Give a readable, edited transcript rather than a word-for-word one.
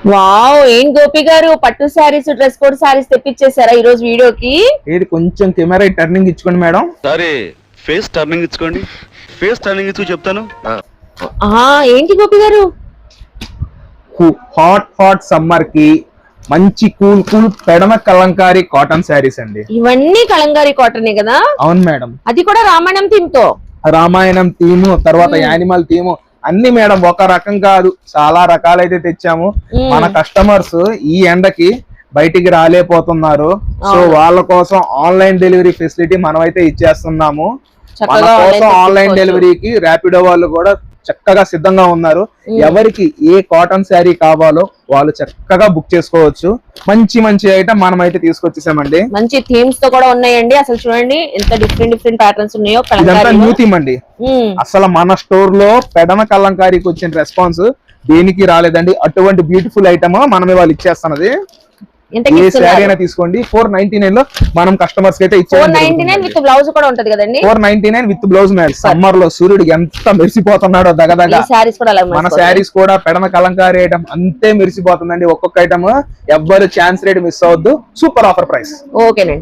Wow, ఏం గోపి గారు పట్టు శారీస్, డ్రెస్ కోడ్ శారీస్ తెప్పించేసారా ఈ రోజు వీడియోకి? ఏది కొంచెం కెమెరా టర్నింగ్ ఇచ్చుకోండి మేడం. సరే, ఫేస్ టర్నింగ్ ఇచ్చుకోండి. ఫేస్ టర్నింగ్ ఇచ్చు చెప్తాను. ఏంటి గోపి గారు? హాట్ సమ్మర్ కి మంచి కూల్ పెడమ కలంకారీ కాటన్ శారీస్ అండి. ఇవన్నీ కలంకారీ కాటనే కదా? అవును మేడం. అది కూడా రామాయణం థీమ్ తో. రామాయణం థీము, తర్వాత యానిమల్ థీము అన్ని మేడం. ఒక రకం కాదు, చాలా రకాలైతే తెచ్చాము. మన కస్టమర్స్ ఈ ఎండకి బయటికి రాలేకపోతున్నారు. సో వాళ్ళ కోసం ఆన్లైన్ డెలివరీ ఫెసిలిటీ మనమైతే ఇచ్చేస్తున్నాము. మన కోసం ఆన్లైన్ డెలివరీకి ర్యాపిడో వాళ్ళు కూడా చక్కగా సిద్ధంగా ఉన్నారు. ఎవరికి ఏ కాటన్ శారీ కావాలో వాళ్ళు చక్కగా బుక్ చేసుకోవచ్చు. మంచి ఐటమ్ మనం అయితే తీసుకొచ్చేసామండి. మంచి థీమ్స్ తో కూడా ఉన్నాయండి. అసలు చూడండి ఎంత డిఫరెంట్ ప్యాటర్న్స్ ఉన్నాయో. ఇదంతా న్యూ థీమ్ అండి. అసలు మన స్టోర్ లో పెడమ కలంకారీకి వచ్చిన రెస్పాన్స్ దేనికి రాలేదండి. అటువంటి బ్యూటిఫుల్ ఐటమ్ మనం ఇవాళ ఇచ్చేస్తున్నది. ఏ శారీ అయినా తీసుకోండి. 499 లో మనం కస్టమర్స్ కి అయితే ఇచ్చాము. 499 విత్ బ్లౌజ్ కూడా ఉంటది కదండి. 499 విత్ బ్లౌజ్ మేడం. సమ్మర్ లో సూర్యుడు ఎంత మెరిసిపోతున్నాడో దగదగ. మన శారీస్ కూడా పెడమ కలంకారీ ఐటమ్ అంతే మెరిసిపోతుందండి. ఒక్కొక్క ఐటమ్ ఎవ్వరు ఛాన్స్ రేట్ మిస్ అవద్దు. Super offer price. ఓకేనండి.